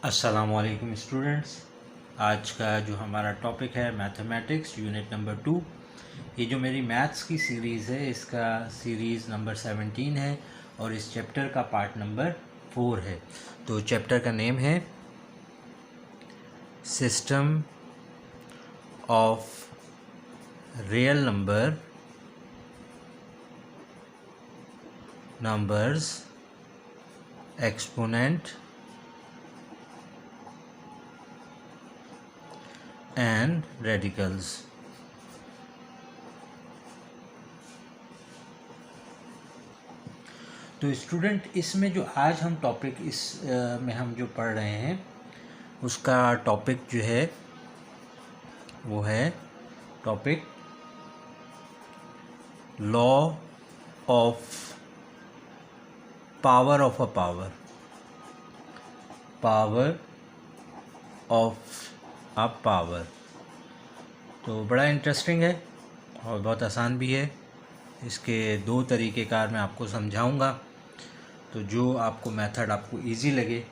अस्सलामुअलैकुम स्टूडेंट्स। आज का जो हमारा टॉपिक है मैथमेटिक्स यूनिट नंबर 2। ये जो मेरी मैथ्स की सीरीज़ है इसका सीरीज़ नंबर 17 है और इस चैप्टर का पार्ट नंबर 4 है। तो चैप्टर का नेम है system of real numbers exponent and radicals. तो स्टूडेंट, इसमें जो आज हम टॉपिक में हम जो पढ़ रहे हैं उसका टॉपिक जो है वो है topic law of power of a power. तो बड़ा इंटरेस्टिंग है और बहुत आसान भी है। इसके दो तरीक़ेकार मैं आपको समझाऊंगा, तो जो आपको मेथड आपको इजी लगे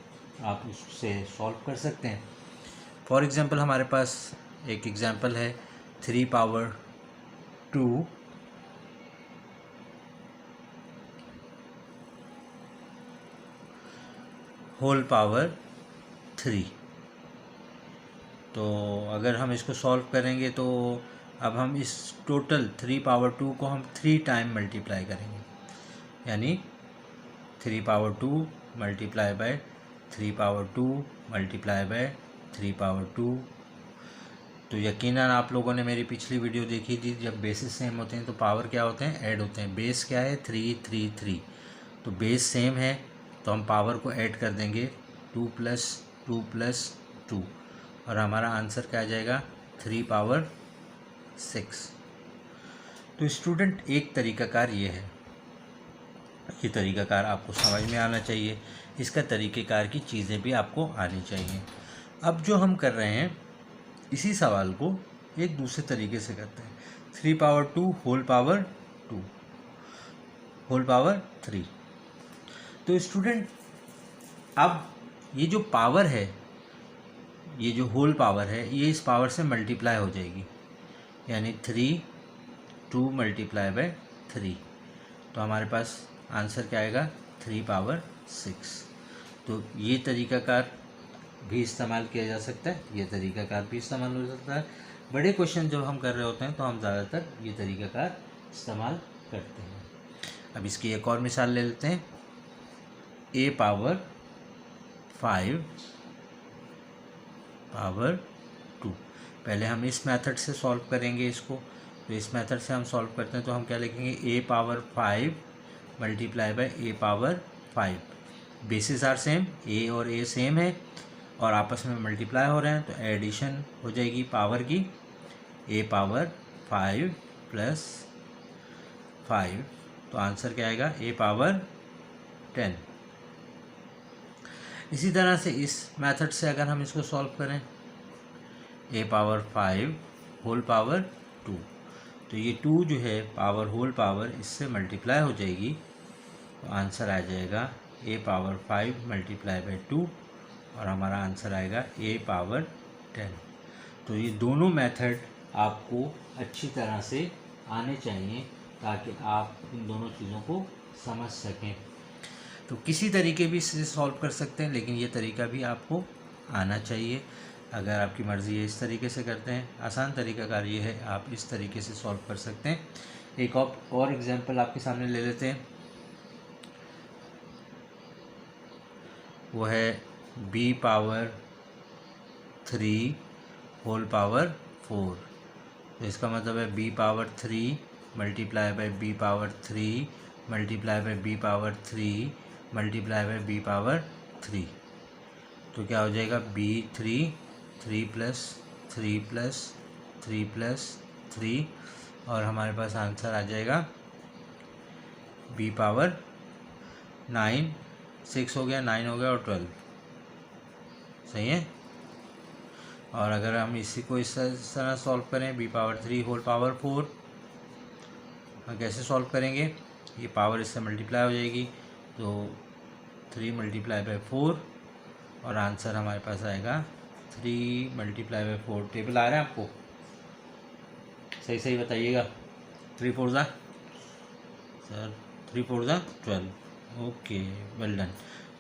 आप उससे सॉल्व कर सकते हैं। फॉर एग्ज़ाम्पल हमारे पास एक एग्ज़ाम्पल है 3 पावर 2 होल पावर 3। तो अगर हम इसको सॉल्व करेंगे तो अब हम इस टोटल 3 पावर 2 को हम 3 टाइम मल्टीप्लाई करेंगे, यानी 3 power 2 multiply by 3 power 2 multiply by 3 power 2। तो यकीनन आप लोगों ने मेरी पिछली वीडियो देखी थी, जब बेसिस सेम होते हैं तो पावर क्या होते हैं, ऐड होते हैं। बेस क्या है 3 3 3, तो बेस सेम है तो हम पावर को ऐड कर देंगे 2 + 2 + 2 और हमारा आंसर क्या आ जाएगा 3 पावर 6। तो स्टूडेंट एक तरीक़ाकार ये है, ये तरीक़ाकार आपको समझ में आना चाहिए, इसका तरीक़ेकार की चीज़ें भी आपको आनी चाहिए। अब जो हम कर रहे हैं इसी सवाल को एक दूसरे तरीके से करते हैं। 3 power 2 whole power 2 whole power 3। तो स्टूडेंट अब ये जो पावर है, ये जो होल पावर है, ये इस पावर से मल्टीप्लाई हो जाएगी, यानी 3 2 मल्टीप्लाई बाय 3। तो हमारे पास आंसर क्या आएगा 3 पावर 6। तो ये तरीक़ाकार भी इस्तेमाल किया जा सकता है, ये तरीक़ाकार भी इस्तेमाल हो सकता है। बड़े क्वेश्चन जब हम कर रहे होते हैं तो हम ज़्यादातर ये तरीक़ाकार इस्तेमाल करते हैं। अब इसकी एक और मिसाल ले लेते हैं। a power 5 power 2। पहले हम इस मेथड से सॉल्व करेंगे इसको। तो इस मेथड से हम सॉल्व करते हैं तो हम क्या लिखेंगे a power 5 multiply by a power 5। Basis are same, a और a सेम है और आपस में मल्टीप्लाई हो रहे हैं तो एडिशन हो जाएगी पावर की। a पावर 5 + 5, तो आंसर क्या आएगा a पावर 10। इसी तरह से इस मेथड से अगर हम इसको सॉल्व करें a पावर 5 होल पावर 2, तो ये 2 जो है पावर होल पावर इससे मल्टीप्लाई हो जाएगी तो आंसर आ जाएगा a पावर 5 मल्टीप्लाई बाय 2 और हमारा आंसर आएगा a पावर 10। तो ये दोनों मेथड आपको अच्छी तरह से आने चाहिए ताकि आप इन दोनों चीज़ों को समझ सकें। तो किसी तरीके भी इसे सॉल्व कर सकते हैं, लेकिन ये तरीका भी आपको आना चाहिए। अगर आपकी मर्ज़ी है इस तरीके से करते हैं, आसान तरीक़ाकार ये है, आप इस तरीके से सॉल्व कर सकते हैं। एक और एग्जांपल आपके सामने ले लेते हैं, वो है b पावर 3 होल पावर 4। तो इसका मतलब है b power 3 multiply by b power 3 multiply by b power 3 multiply by b power 3। तो क्या हो जाएगा b3 3 + 3 + 3 + 3 और हमारे पास आंसर आ जाएगा b पावर 9। 6 हो गया, 9 हो गया और 12, सही है। और अगर हम इसी को इस तरह सॉल्व करें b पावर 3 होल पावर 4, हम कैसे सॉल्व करेंगे, ये पावर इससे मल्टीप्लाई हो जाएगी तो 3 मल्टीप्लाई बाय 4 और आंसर हमारे पास आएगा 3 × 4। टेबल आ रहा है आपको? सही सही बताइएगा। 3 4 ज़ा सर 3 4 ज़ा 12। Okay, well done.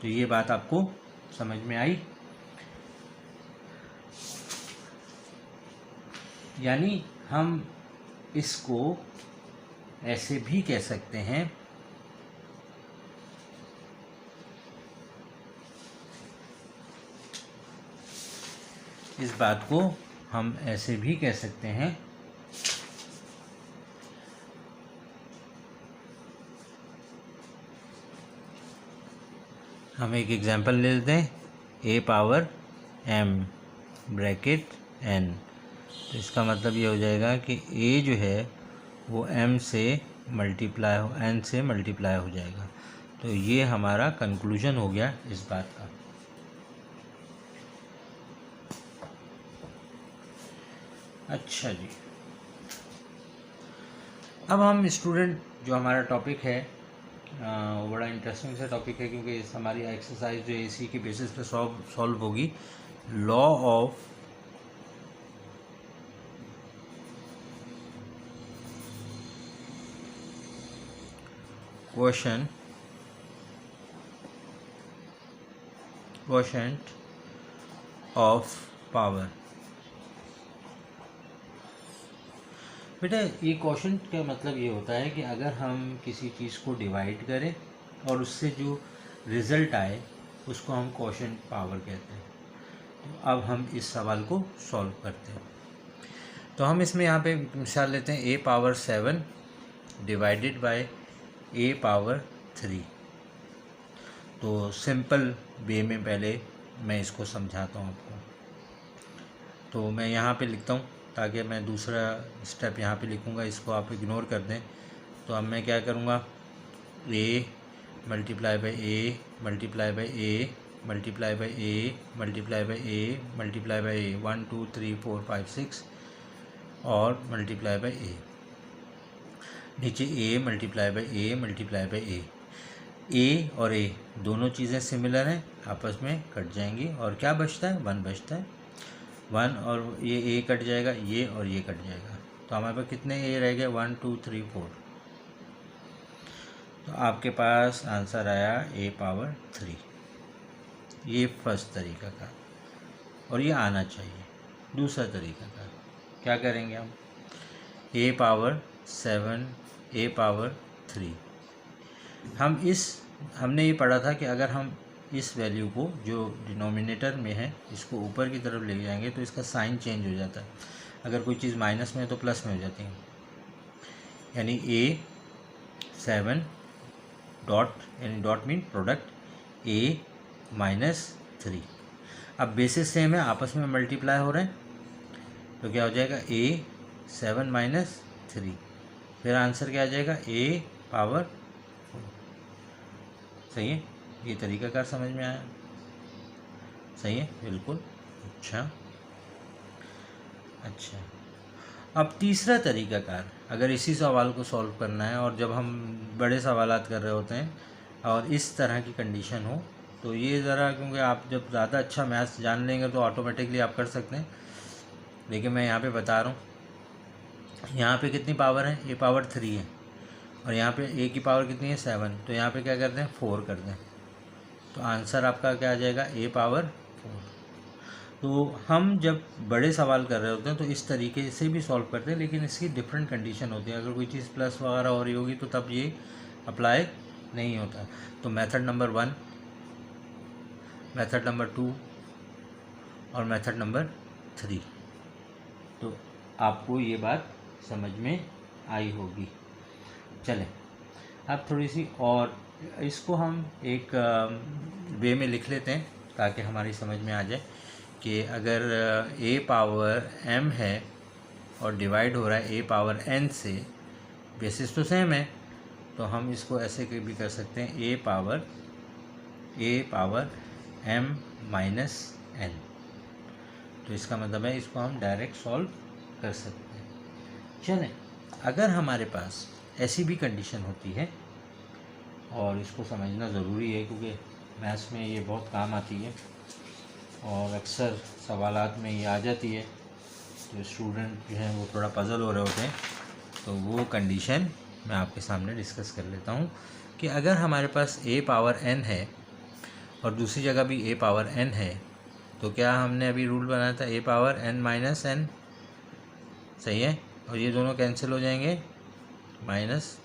तो ये बात आपको समझ में आई। यानी हम इसको ऐसे भी कह सकते हैं, इस बात को हम ऐसे भी कह सकते हैं, हम एक एग्जांपल ले लेते हैं, a power m bracket n। तो इसका मतलब ये हो जाएगा कि a जो है वो m से मल्टीप्लाई हो, n से मल्टीप्लाई हो जाएगा। तो ये हमारा कंक्लूजन हो गया इस बात का। अच्छा जी, अब हम स्टूडेंट जो हमारा टॉपिक है वो बड़ा इंटरेस्टिंग सा टॉपिक है, क्योंकि इस हमारी एक्सरसाइज जो इसी की बेसिस पे सॉल्व होगी। Law of quotient of power. बेटा ये क्वोशंट का मतलब ये होता है कि अगर हम किसी चीज़ को डिवाइड करें और उससे जो रिज़ल्ट आए उसको हम क्वोशंट पावर कहते हैं। तो अब हम इस सवाल को सॉल्व करते हैं। तो हम इसमें यहाँ पे मिसाल लेते हैं a power 7 divided by a power 3। तो सिंपल वे में पहले मैं इसको समझाता हूँ आपको। तो मैं यहाँ पे लिखता हूँ, ताकि मैं दूसरा स्टेप यहाँ पे लिखूँगा, इसको आप इग्नोर कर दें। तो अब मैं क्या करूँगा, a multiply by a multiply by a multiply by a multiply by a multiply by a 1 2 3 4 5 6 और मल्टीप्लाई बाई a। नीचे a multiply by a multiply by a और a दोनों चीज़ें सिमिलर हैं, आपस में कट जाएंगी और क्या बचता है, 1 बचता है। 1 और ये a कट जाएगा, ये और ये कट जाएगा। तो हमारे पास कितने a रह गए, 1 2 3 4। तो आपके पास आंसर आया a पावर 3। ये फर्स्ट तरीका का, और ये आना चाहिए। दूसरा तरीका का क्या करेंगे हम, a पावर 7 a पावर 3। हमने ये पढ़ा था कि अगर हम इस वैल्यू को जो डिनोमिनेटर में है इसको ऊपर की तरफ ले जाएंगे तो इसका साइन चेंज हो जाता है। अगर कोई चीज़ माइनस में है तो प्लस में हो जाती है। यानी a7 डॉट, यानी dot mean product a minus 3। अब बेसिस सेम है, आपस में मल्टीप्लाई हो रहे हैं, तो क्या हो जाएगा a7 माइनस 3। फिर आंसर क्या आ जाएगा, a पावर 4। सही है, ये तरीकाकार समझ में आया? सही है, बिल्कुल। अच्छा, अब तीसरा तरीकाकार, अगर इसी सवाल को सॉल्व करना है और जब हम बड़े सवालात कर रहे होते हैं और इस तरह की कंडीशन हो, तो ये ज़रा, क्योंकि आप जब ज़्यादा अच्छा मैथ्स जान लेंगे तो ऑटोमेटिकली आप कर सकते हैं, लेकिन मैं यहाँ पे बता रहा हूँ। यहाँ पे कितनी पावर है, a पावर 3 है, और यहाँ पे a की पावर कितनी है, 7। तो यहाँ पे क्या करते हैं, 4 कर दें, तो आंसर आपका क्या आ जाएगा, a पावर 4। तो हम जब बड़े सवाल कर रहे होते हैं तो इस तरीके से भी सॉल्व करते हैं, लेकिन इसकी डिफरेंट कंडीशन होती है। अगर कोई चीज़ प्लस वगैरह हो रही होगी तो तब ये अप्लाई नहीं होता। तो मेथड नंबर 1, मेथड नंबर 2 और मेथड नंबर 3। तो आपको ये बात समझ में आई होगी। चलें, अब थोड़ी सी और इसको हम एक वे में लिख लेते हैं ताकि हमारी समझ में आ जाए कि अगर a पावर m है और डिवाइड हो रहा है a पावर n से, बेसिस तो सेम है, तो हम इसको ऐसे भी कर सकते हैं a power m minus n। तो इसका मतलब है इसको हम डायरेक्ट सॉल्व कर सकते हैं। चलें, अगर हमारे पास ऐसी भी कंडीशन होती है, और इसको समझना ज़रूरी है क्योंकि मैथ्स में ये बहुत काम आती है, और अक्सर सवालात में ये आ जाती है, तो स्टूडेंट जो हैं वो थोड़ा पज़ल हो रहे होते हैं। तो वो कंडीशन मैं आपके सामने डिस्कस कर लेता हूँ कि अगर हमारे पास a पावर n है और दूसरी जगह भी a पावर n है, तो क्या हमने अभी रूल बनाया था a power n minus n, सही है, और ये दोनों कैंसिल हो जाएंगे माइनस,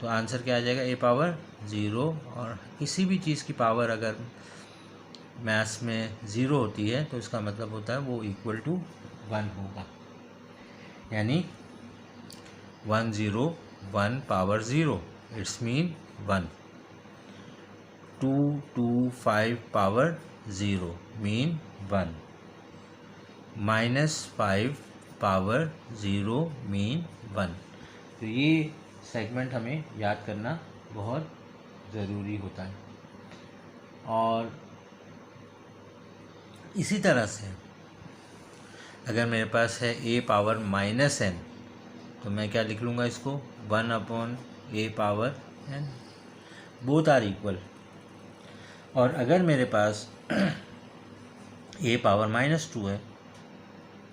तो आंसर क्या आ जाएगा a पावर 0। और किसी भी चीज़ की पावर अगर मैथ्स में 0 होती है तो इसका मतलब होता है वो इक्वल टू 1 होगा, यानी 1 0 1 power 0 it's mean 1। 2 2 5 power 0 mean 1। -5 power 0 mean 1। तो ये सेगमेंट हमें याद करना बहुत ज़रूरी होता है। और इसी तरह से अगर मेरे पास है a पावर -n, तो मैं क्या लिख लूँगा इसको 1/a power n, both are equal. और अगर मेरे पास a पावर -2 है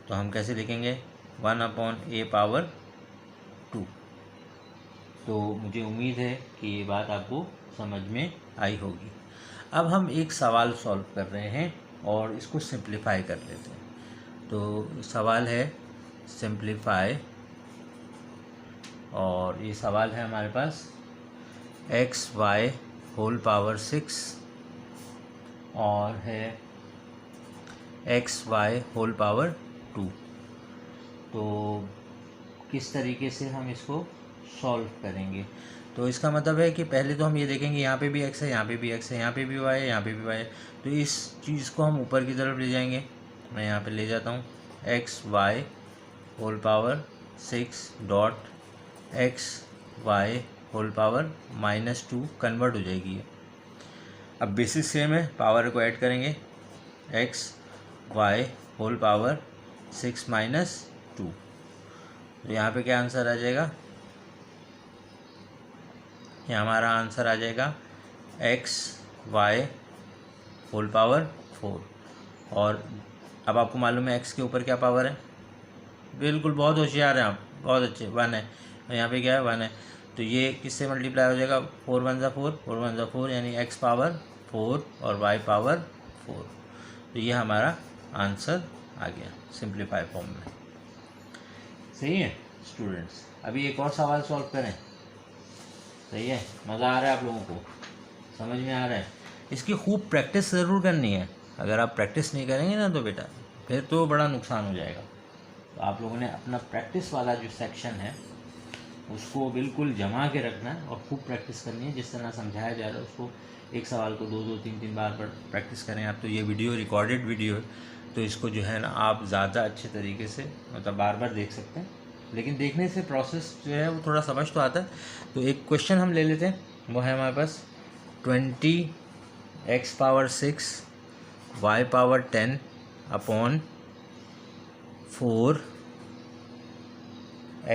तो हम कैसे लिखेंगे 1/a पावर 2। तो मुझे उम्मीद है कि ये बात आपको समझ में आई होगी। अब हम एक सवाल सॉल्व कर रहे हैं और इसको सिंप्लीफाई कर लेते हैं। तो सवाल है सिंप्लीफाई, और ये सवाल है हमारे पास xy होल पावर 6 और है xy होल पावर 2। तो किस तरीके से हम इसको सॉल्व करेंगे? तो इसका मतलब है कि पहले तो हम ये देखेंगे यहाँ पे भी x है, यहाँ पे भी x है, यहाँ पे भी y है, यहाँ पे भी y है। तो इस चीज़ को हम ऊपर की तरफ ले जाएंगे। मैं यहाँ पे ले जाता हूँ xy whole power 6 dot xy whole power -2 convert हो जाएगी ये। अब बेसिस सेम है, पावर को ऐड करेंगे xy होल पावर 6 - 2। तो यहाँ पे क्या आंसर आ जाएगा? यहाँ हमारा आंसर आ जाएगा xy होल पावर 4। और अब आपको मालूम है x के ऊपर क्या पावर है? बिल्कुल, बहुत होशियार हैं आप, बहुत अच्छे, 1 है। और यहाँ पे क्या है? 1 है। तो ये किससे मल्टीप्लाई हो जाएगा? 4 1 ज़ा 4, 4 1 ज़ा 4, यानी x पावर 4 और y पावर 4। तो ये हमारा आंसर आ गया सिंप्लीफाई फॉर्म में। सही है स्टूडेंट्स? अभी एक और सवाल सॉल्व करें। सही है? मज़ा आ रहा है आप लोगों को? समझ में आ रहा है? इसकी खूब प्रैक्टिस ज़रूर करनी है। अगर आप प्रैक्टिस नहीं करेंगे ना तो बेटा फिर तो बड़ा नुकसान हो जाएगा। तो आप लोगों ने अपना प्रैक्टिस वाला जो सेक्शन है उसको बिल्कुल जमा के रखना है और खूब प्रैक्टिस करनी है। जिस तरह समझाया जा रहा है उसको एक सवाल को 2 3 बार प्रैक्टिस करें आप। तो ये वीडियो रिकॉर्डेड वीडियो है, तो इसको जो है ना आप ज़्यादा अच्छे तरीके से मतलब बार बार देख सकते हैं। लेकिन देखने से प्रोसेस जो है वो थोड़ा समझ तो आता है। तो एक क्वेश्चन हम ले लेते हैं, वो है हमारे पास 20 x power 6 y power 10 upon 4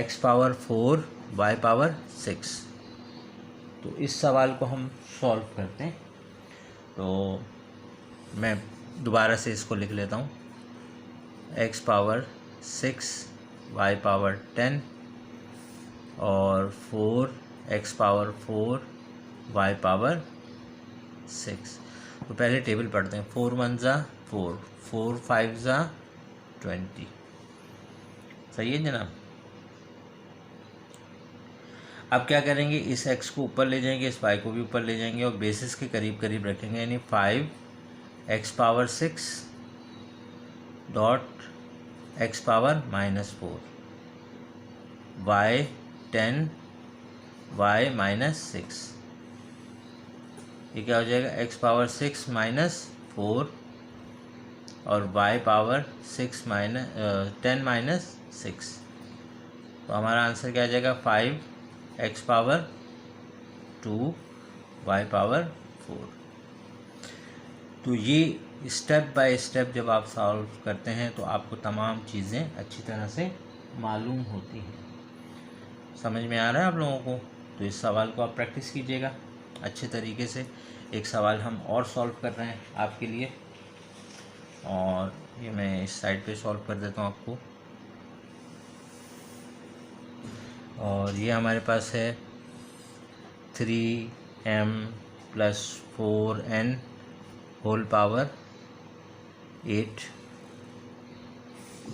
x power 4 y power 6। तो इस सवाल को हम सॉल्व करते हैं। तो मैं दोबारा से इसको लिख लेता हूँ x पावर 6 y पावर 10 और 4 x पावर 4 y पावर 6। तो पहले टेबल पढ़ते हैं। 4 1 ज़ा 4, 4 5 ज़ा 20। सही है जनाब? अब क्या करेंगे, इस x को ऊपर ले जाएंगे, इस y को भी ऊपर ले जाएंगे और बेसिस के करीब करीब रखेंगे, यानी 5 x power 6 dot x power -4 y 10 y -6। ये क्या हो जाएगा? x पावर 6 -4 और y पावर 10 -6। तो हमारा आंसर क्या आ जाएगा? 5 x पावर 2 y पावर 4। तो ये स्टेप बाय स्टेप जब आप सॉल्व करते हैं तो आपको तमाम चीज़ें अच्छी तरह से मालूम होती हैं। समझ में आ रहा है आप लोगों को? तो इस सवाल को आप प्रैक्टिस कीजिएगा अच्छे तरीके से। एक सवाल हम और सॉल्व कर रहे हैं आपके लिए। और ये मैं इस साइड पे सॉल्व कर देता हूँ आपको। और ये हमारे पास है 3m + 4n होल पावर 8,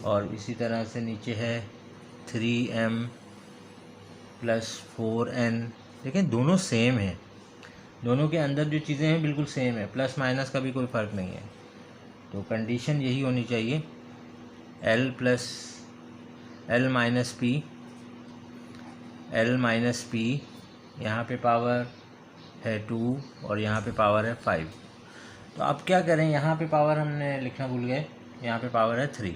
और इसी तरह से नीचे है 3m + 4n। लेकिन दोनों सेम है, दोनों के अंदर जो चीज़ें हैं बिल्कुल सेम है, प्लस माइनस का भी कोई फ़र्क नहीं है। तो कंडीशन यही होनी चाहिए, L माइनस P, यहाँ पे पावर है 2 और यहाँ पे पावर है 5। तो अब क्या करें, यहाँ पे पावर हमने लिखना भूल गए, यहाँ पे पावर है 3।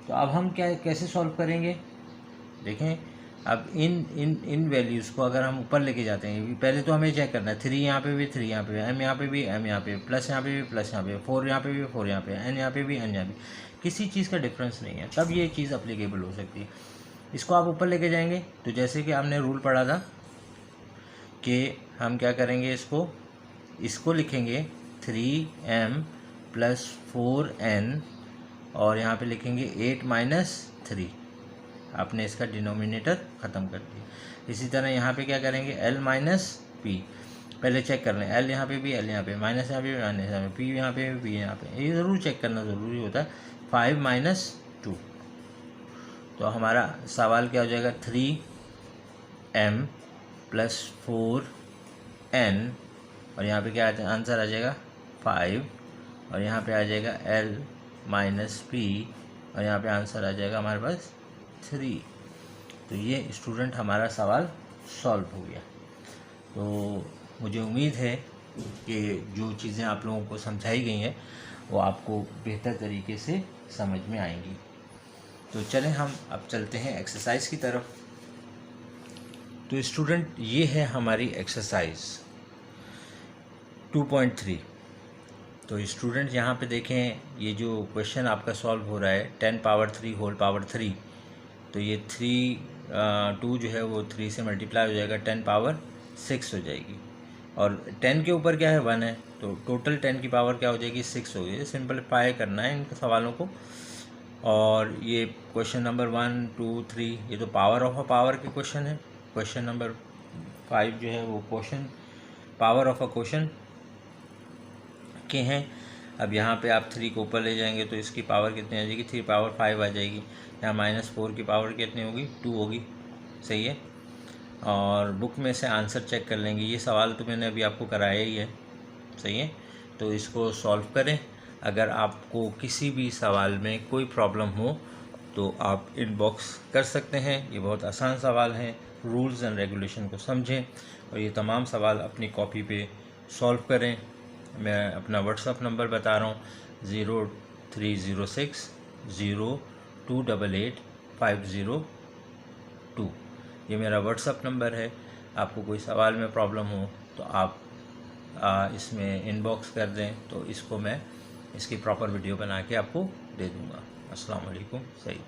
तो अब हम कैसे सॉल्व करेंगे, देखें। अब इन वैल्यूज़ को अगर हम ऊपर लेके जाते हैं, पहले तो हमें चेक करना है 3 यहाँ पे भी, 3 यहाँ पे भी, m यहाँ पे भी, m यहाँ पे, प्लस यहाँ पे भी, प्लस यहाँ पे, 4 यहाँ पे भी, 4 यहाँ पे, n यहाँ पे भी, n यहाँ पे, किसी चीज़ का डिफरेंस नहीं है, तब ये चीज़ अप्लीकेबल हो सकती है। इसको आप ऊपर लेके जाएंगे तो जैसे कि आपने रूल पढ़ा था कि हम क्या करेंगे, इसको लिखेंगे 3m + 4n, और यहाँ पे लिखेंगे 8 - 3। आपने इसका डिनोमिनेटर ख़त्म कर दिया। इसी तरह यहाँ पे क्या करेंगे, L - P, पहले चेक कर लें, L यहाँ पे भी, L यहाँ पे, माइनस यहाँ पे भी, माइनस यहाँ पे, P यहाँ पे भी, P यहाँ पे, ये ज़रूर चेक करना ज़रूरी होता है। 5 - 2, तो हमारा सवाल क्या हो जाएगा, 3m + 4n, और यहाँ पे क्या आंसर आ जाएगा 5, और यहाँ पे आ जाएगा L - P, और यहाँ पे आंसर आ जाएगा हमारे पास 3। तो ये स्टूडेंट हमारा सवाल सॉल्व हो गया। तो मुझे उम्मीद है कि जो चीज़ें आप लोगों को समझाई गई हैं वो आपको बेहतर तरीके से समझ में आएंगी। तो चलें हम अब चलते हैं एक्सरसाइज की तरफ। तो स्टूडेंट ये है हमारी एक्सरसाइज 2.3। तो स्टूडेंट यहाँ पे देखें, ये जो क्वेश्चन आपका सॉल्व हो रहा है 10 पावर 3 होल पावर 3, तो ये 2 जो है वो 3 से मल्टीप्लाई हो जाएगा, 10 पावर 6 हो जाएगी, और 10 के ऊपर क्या है 1 है, तो टोटल 10 की पावर क्या हो जाएगी 6 हो गई। सिंपलीफाई करना है इन सवालों को। और ये क्वेश्चन नंबर 1, 2, 3 ये तो पावर ऑफ अ पावर के क्वेश्चन है। क्वेश्चन नंबर 5 जो है वो question power of a question के हैं। अब यहाँ पे आप 3 को ऊपर ले जाएंगे तो इसकी पावर कितनी आ जाएगी, 3 पावर 5 आ जाएगी। यहाँ -4 की पावर कितनी होगी, 2 होगी, सही है। और बुक में से आंसर चेक कर लेंगे, ये सवाल तो मैंने अभी आपको कराया ही है, सही है। तो इसको सॉल्व करें। अगर आपको किसी भी सवाल में कोई प्रॉब्लम हो तो आप इनबॉक्स कर सकते हैं, ये बहुत आसान सवाल हैं। रूल्स एंड रेगुलेशन को समझें और ये तमाम सवाल अपनी कॉपी पे सॉल्व करें। मैं अपना व्हाट्सअप नंबर बता रहा हूँ, 0306 0288 502, ये मेरा व्हाट्सअप नंबर है। आपको कोई सवाल में प्रॉब्लम हो तो आप इसमें इनबॉक्स कर दें, तो इसको मैं इसकी प्रॉपर वीडियो बना के आपको दे दूँगा। अस्सलाम वालेकुम, सही।